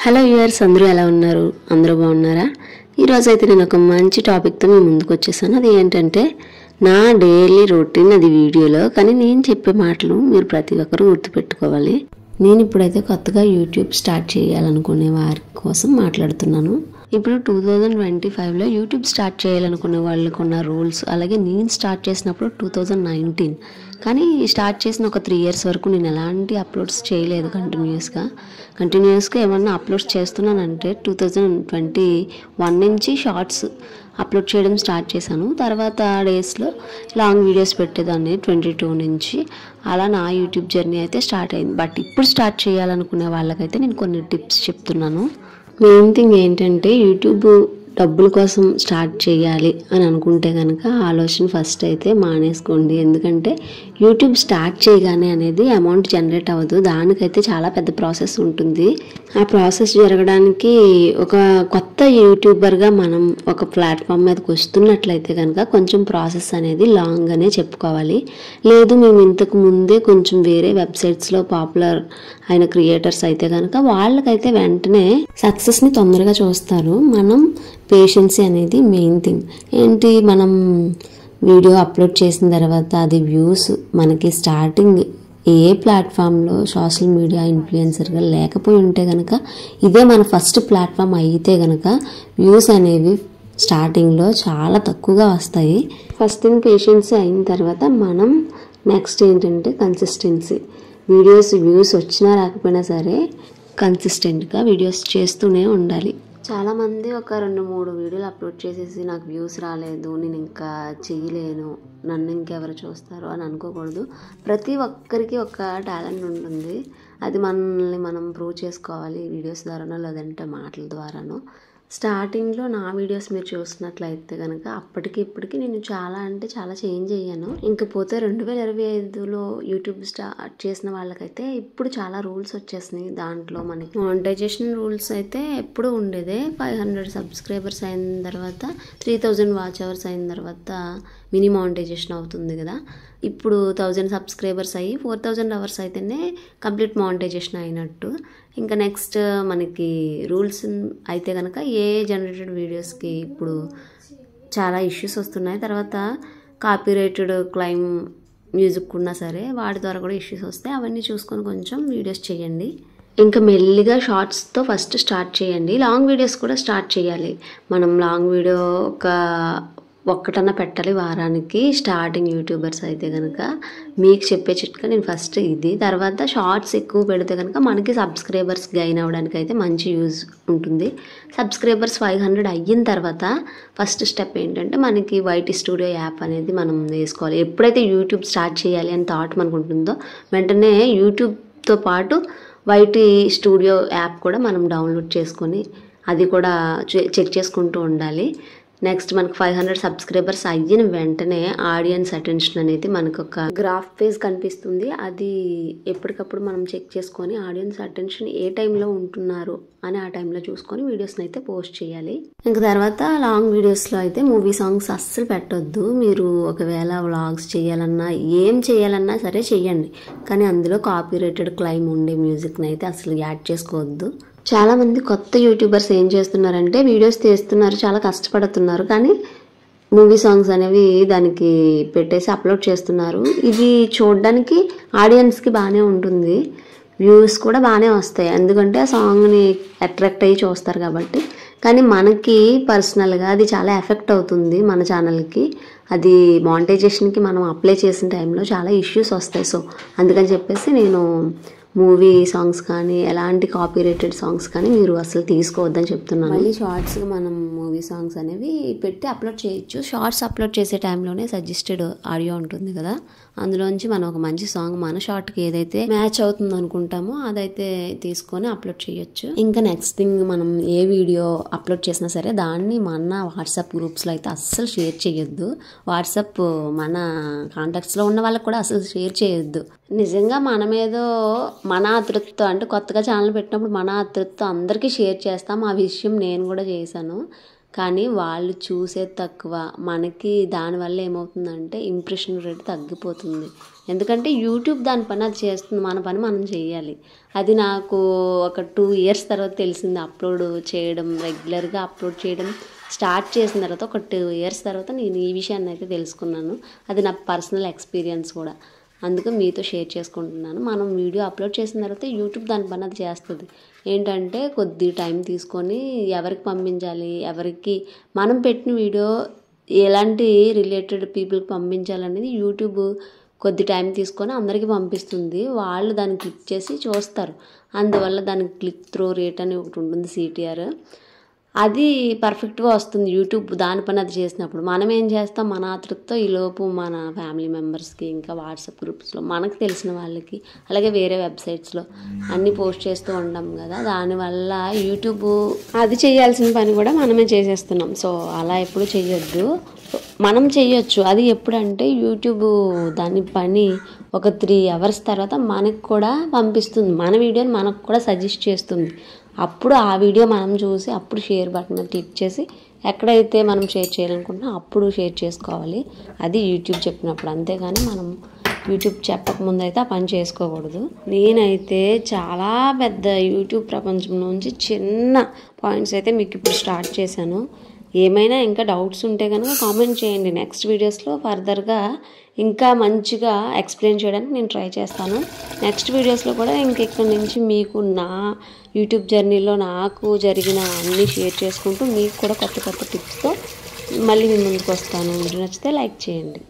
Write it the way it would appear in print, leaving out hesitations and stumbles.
Hello viewers, అందరూ ఎలా ఉన్నారు? అందరూ బాగున్నారా? ఈరోజు అయితే నేను ఒక మంచి టాపిక్తో మీ ముందుకు వచ్చేసాను. అది ఏంటంటే నా డైలీ రొటీన్. అది వీడియోలో, కానీ నేను చెప్పే మాటలు మీరు ప్రతి ఒక్కరూ గుర్తుపెట్టుకోవాలి. నేను ఇప్పుడైతే కొత్తగా యూట్యూబ్ స్టార్ట్ చేయాలనుకునే వారి కోసం మాట్లాడుతున్నాను. ఇప్పుడు 2025లో యూట్యూబ్ స్టార్ట్ చేయాలనుకునే వాళ్ళకు ఉన్న రూల్స్, అలాగే నేను స్టార్ట్ చేసినప్పుడు 2019, కానీ స్టార్ట్ చేసిన ఒక 3 years వరకు నేను ఎలాంటి అప్లోడ్స్ చేయలేదు. కంటిన్యూస్గా ఏమన్నా అప్లోడ్స్ చేస్తున్నానంటే 2021 నుంచి షార్ట్స్ అప్లోడ్ చేయడం స్టార్ట్ చేశాను. తర్వాత డేస్లో లాంగ్ వీడియోస్ పెట్టేదాన్ని 22 నుంచి. అలా నా యూట్యూబ్ జర్నీ అయితే స్టార్ట్ అయింది. బట్ ఇప్పుడు స్టార్ట్ చేయాలనుకునే వాళ్ళకైతే నేను కొన్ని టిప్స్ చెప్తున్నాను. మెయిన్ థింగ్ ఏంటంటే, యూట్యూబ్ డబ్బుల కోసం స్టార్ట్ చేయాలి అని అనుకుంటే కనుక ఆలోచన ఫస్ట్ అయితే మానేసుకోండి. ఎందుకంటే యూట్యూబ్ స్టార్ట్ చేయగానే అనేది అమౌంట్ జనరేట్ అవ్వదు. దానికైతే చాలా పెద్ద ప్రాసెస్ ఉంటుంది. ఆ ప్రాసెస్ జరగడానికి ఒక కొత్త యూట్యూబర్గా మనం ఒక ప్లాట్ఫామ్ మీదకి వస్తున్నట్లయితే కనుక కొంచెం ప్రాసెస్ అనేది లాంగ్గానే చెప్పుకోవాలి. లేదు మేము ఇంతకు ముందే కొంచెం వేరే వెబ్సైట్స్లో పాపులర్ అయిన క్రియేటర్స్ అయితే కనుక వాళ్ళకైతే వెంటనే సక్సెస్ని తొందరగా చూస్తారు. మనం పేషెన్సీ అనేది మెయిన్ థింగ్. ఏంటి, మనం వీడియో అప్లోడ్ చేసిన తర్వాత అది వ్యూస్ మనకి స్టార్టింగ్ ఏ ప్లాట్ఫామ్లో సోషల్ మీడియా ఇన్ఫ్లుయెన్సర్గా లేకపోయి ఉంటే కనుక, ఇదే మన ఫస్ట్ ప్లాట్ఫామ్ అయితే కనుక వ్యూస్ అనేవి స్టార్టింగ్లో చాలా తక్కువగా వస్తాయి. ఫస్ట్ థింగ్ పేషెన్సీ అయిన తర్వాత మనం నెక్స్ట్ ఏంటంటే కన్సిస్టెన్సీ. వీడియోస్ వ్యూస్ వచ్చినా రాకపోయినా సరే కన్సిస్టెంట్గా వీడియోస్ చేస్తూనే ఉండాలి. చాలామంది ఒక 2-3 వీడియోలు అప్లోడ్ చేసేసి నాకు వ్యూస్ రాలేదు, నేను ఇంకా చేయలేను, నన్ను ఇంకెవరు చూస్తారు అని అనుకోకూడదు. ప్రతి ఒక్కరికి ఒక టాలెంట్ ఉంటుంది. అది మనల్ని మనం ప్రూవ్ చేసుకోవాలి, వీడియోస్ ద్వారానో లేదంటే మాటల ద్వారానో. స్టార్టింగ్లో నా వీడియోస్ మీరు చూస్తున్నట్లయితే కనుక అప్పటికి ఇప్పటికి నేను చాలా చేంజ్ అయ్యాను. ఇంకపోతే 2025లో యూట్యూబ్ స్టార్ట్ చేసిన వాళ్ళకైతే ఇప్పుడు చాలా రూల్స్ వచ్చేసినాయి. దాంట్లో మనకి మానిటైజేషన్ రూల్స్ అయితే ఎప్పుడు ఉండేదే. 500 సబ్స్క్రైబర్స్ అయిన తర్వాత 3000 వాచ్ అవర్స్ అయిన తర్వాత మినీ మానిటైజేషన్ అవుతుంది కదా. ఇప్పుడు 1000 సబ్స్క్రైబర్స్ అయ్యి 4000 అవర్స్ అయితేనే కంప్లీట్ మానిటైజేషన్ అయినట్టు. ఇంకా నెక్స్ట్ మనకి రూల్స్ అయితే కనుక ఏ జనరేటెడ్ వీడియోస్కి ఇప్పుడు చాలా ఇష్యూస్ వస్తున్నాయి. తర్వాత కాపీరైటెడ్ క్లైమ్ మ్యూజిక్ ఉన్నా సరే వాటి ద్వారా కూడా ఇష్యూస్ వస్తాయి. అవన్నీ చూసుకొని కొంచెం వీడియోస్ చేయండి. ఇంకా మెల్లిగా షార్ట్స్తో ఫస్ట్ స్టార్ట్ చేయండి. లాంగ్ వీడియోస్ కూడా స్టార్ట్ చేయాలి. మనం లాంగ్ వీడియో ఒక్కటన్నా పెట్టాలి వారానికి. స్టార్టింగ్ యూట్యూబర్స్ అయితే కనుక మీకు చెప్పే చిట్కా నేను ఫస్ట్ ఇది. తర్వాత షార్ట్స్ ఎక్కువ పెడితే కనుక మనకి సబ్స్క్రైబర్స్ గెయిన్ అవ్వడానికి అయితే మంచి యూజ్ ఉంటుంది. సబ్స్క్రైబర్స్ 500 అయిన తర్వాత ఫస్ట్ స్టెప్ ఏంటంటే మనకి వైటీ స్టూడియో యాప్ అనేది మనం వేసుకోవాలి. ఎప్పుడైతే యూట్యూబ్ స్టార్ట్ చేయాలి అని థాట్ మనకు ఉంటుందో వెంటనే యూట్యూబ్తో పాటు వైటీ స్టూడియో యాప్ కూడా మనం డౌన్లోడ్ చేసుకొని అది కూడా చెక్ చేసుకుంటూ ఉండాలి. నెక్స్ట్ మనకు 500 సబ్స్క్రైబర్స్ అయిన వెంటనే ఆడియన్స్ అటెన్షన్ అనేది మనకు ఒక గ్రాఫ్ పేజ్ కనిపిస్తుంది. అది ఎప్పటికప్పుడు మనం చెక్ చేసుకొని ఆడియన్స్ అటెన్షన్ ఏ టైంలో ఉంటున్నారు అని ఆ టైంలో చూసుకొని వీడియోస్ని అయితే పోస్ట్ చేయాలి. ఇంకా తర్వాత లాంగ్ వీడియోస్లో అయితే మూవీ సాంగ్స్ అస్సలు పెట్టొద్దు. మీరు ఒకవేళ వ్లాగ్స్ చేయాలన్నా ఏం చేయాలన్నా సరే చెయ్యండి, కానీ అందులో కాపీరైటెడ్ క్లైమ్ ఉండే మ్యూజిక్ని అయితే అసలు యాడ్ చేసుకోవద్దు. చాలామంది కొత్త యూట్యూబర్స్ ఏం చేస్తున్నారంటే వీడియోస్ తీస్తున్నారు, చాలా కష్టపడుతున్నారు, కానీ మూవీ సాంగ్స్ అనేవి దానికి పెట్టేసి అప్లోడ్ చేస్తున్నారు. ఇది చూడడానికి ఆడియన్స్కి బాగానే ఉంటుంది, వ్యూస్ కూడా బాగానే వస్తాయి, ఎందుకంటే ఆ సాంగ్ని అట్రాక్ట్ అయ్యి చూస్తారు కాబట్టి. కానీ మనకి పర్సనల్గా అది చాలా ఎఫెక్ట్ అవుతుంది మన ఛానల్కి. అది మానిటైజేషన్కి మనం అప్లై చేసిన టైంలో చాలా ఇష్యూస్ వస్తాయి. సో అందుకని చెప్పేసి నేను మూవీ సాంగ్స్ కానీ ఎలాంటి కాపీరైటెడ్ సాంగ్స్ కానీ మీరు అసలు తీసుకోవద్దని చెప్తున్నాను. మళ్ళీ షార్ట్స్గా మనం మూవీ సాంగ్స్ అనేవి పెట్టి అప్లోడ్ చేయొచ్చు. షార్ట్స్ అప్లోడ్ చేసే టైంలోనే సజెస్టెడ్ ఆడియో ఉంటుంది కదా, అందులోంచి మనం ఒక మంచి సాంగ్ మన షార్ట్కి ఏదైతే మ్యాచ్ అవుతుంది అనుకుంటామో అదైతే తీసుకొని అప్లోడ్ చేయొచ్చు. ఇంకా నెక్స్ట్ థింగ్, మనం ఏ వీడియో అప్లోడ్ చేసినా సరే దాన్ని మన వాట్సాప్ గ్రూప్స్లో అయితే అస్సలు షేర్ చేయొద్దు. వాట్సాప్ మన కాంటాక్ట్స్లో ఉన్న వాళ్ళకి కూడా అసలు షేర్ చేయొద్దు. నిజంగా మనమేదో మన ఆతృతతో, అంటే కొత్తగా ఛానల్ పెట్టినప్పుడు మన ఆతృతతో అందరికీ షేర్ చేస్తాం. ఆ విషయం నేను కూడా చేశాను, కానీ వాళ్ళు చూసేది తక్కువ. మనకి దానివల్ల ఏమవుతుందంటే ఇంప్రెషన్ రేట్ తగ్గిపోతుంది. ఎందుకంటే యూట్యూబ్ దాని పని అది చేస్తుంది, మన పని మనం చేయాలి. అది నాకు ఒక 2 ఇయర్స్ తర్వాత తెలిసింది. అప్లోడ్ చేయడం, రెగ్యులర్గా అప్లోడ్ చేయడం స్టార్ట్ చేసిన తర్వాత ఒక 2 ఇయర్స్ తర్వాత నేను ఈ విషయాన్ని అయితే తెలుసుకున్నాను. అది నా పర్సనల్ ఎక్స్పీరియన్స్ కూడా, అందుకు మీతో షేర్ చేసుకుంటున్నాను. మనం వీడియో అప్లోడ్ చేసిన తర్వాత యూట్యూబ్ దాని పని అది చేస్తుంది. ఏంటంటే కొద్ది టైం తీసుకొని ఎవరికి పంపించాలి, ఎవరికి మనం పెట్టిన వీడియో ఎలాంటి రిలేటెడ్ పీపుల్కి పంపించాలనేది యూట్యూబ్ కొద్ది టైం తీసుకొని అందరికీ పంపిస్తుంది. వాళ్ళు దాన్ని క్లిక్ చేసి చూస్తారు. అందువల్ల దానికి క్లిక్ త్రూ రేట్ అని ఒకటి ఉంటుంది, CTR. అది పర్ఫెక్ట్గా వస్తుంది యూట్యూబ్ దాని పని అది చేసినప్పుడు. మనం ఏం చేస్తాం, మన ఆతృతతో ఈలోపు మన ఫ్యామిలీ మెంబర్స్కి, ఇంకా వాట్సాప్ గ్రూప్స్లో మనకు తెలిసిన వాళ్ళకి, అలాగే వేరే వెబ్సైట్స్లో అన్నీ పోస్ట్ చేస్తూ ఉంటాం కదా. దానివల్ల యూట్యూబ్ అది చేయాల్సిన పని కూడా మనమే చేసేస్తున్నాం. సో అలా ఎప్పుడు చేయొద్దు. మనం చేయొచ్చు, అది ఎప్పుడంటే యూట్యూబ్ దాని పని ఒక 3 అవర్స్ తర్వాత మనకు కూడా పంపిస్తుంది, మన వీడియోని మనకు కూడా సజెస్ట్ చేస్తుంది. అప్పుడు ఆ వీడియో మనం చూసి అప్పుడు షేర్ బటన్ క్లిక్ చేసి ఎక్కడైతే మనం షేర్ చేయాలనుకుంటున్నా అప్పుడు షేర్ చేసుకోవాలి. అది యూట్యూబ్ చెప్పినప్పుడు. అంతేగాని మనం యూట్యూబ్ చెప్పకముందు అయితే ఆ పని చేసుకోకూడదు. నేనైతే చాలా పెద్ద యూట్యూబ్ ప్రపంచం నుంచి చిన్న పాయింట్స్ అయితే మీకు ఇప్పుడు స్టార్ట్ చేశాను. ఏమైనా ఇంకా డౌట్స్ ఉంటే కనుక కామెంట్ చేయండి. నెక్స్ట్ వీడియోస్లో ఫర్దర్గా ఇంకా మంచిగా ఎక్స్ప్లెయిన్ చేయడానికి నేను ట్రై చేస్తాను. నెక్స్ట్ వీడియోస్లో కూడా ఇక్కడ నుంచి మీకు నా యూట్యూబ్ జర్నీలో నాకు జరిగిన అన్నీ షేర్ చేసుకుంటూ మీకు కూడా కొత్త కొత్త టిప్స్తో మళ్ళీ మీ ముందుకు వస్తాను. వీడియో నచ్చితే లైక్ చేయండి.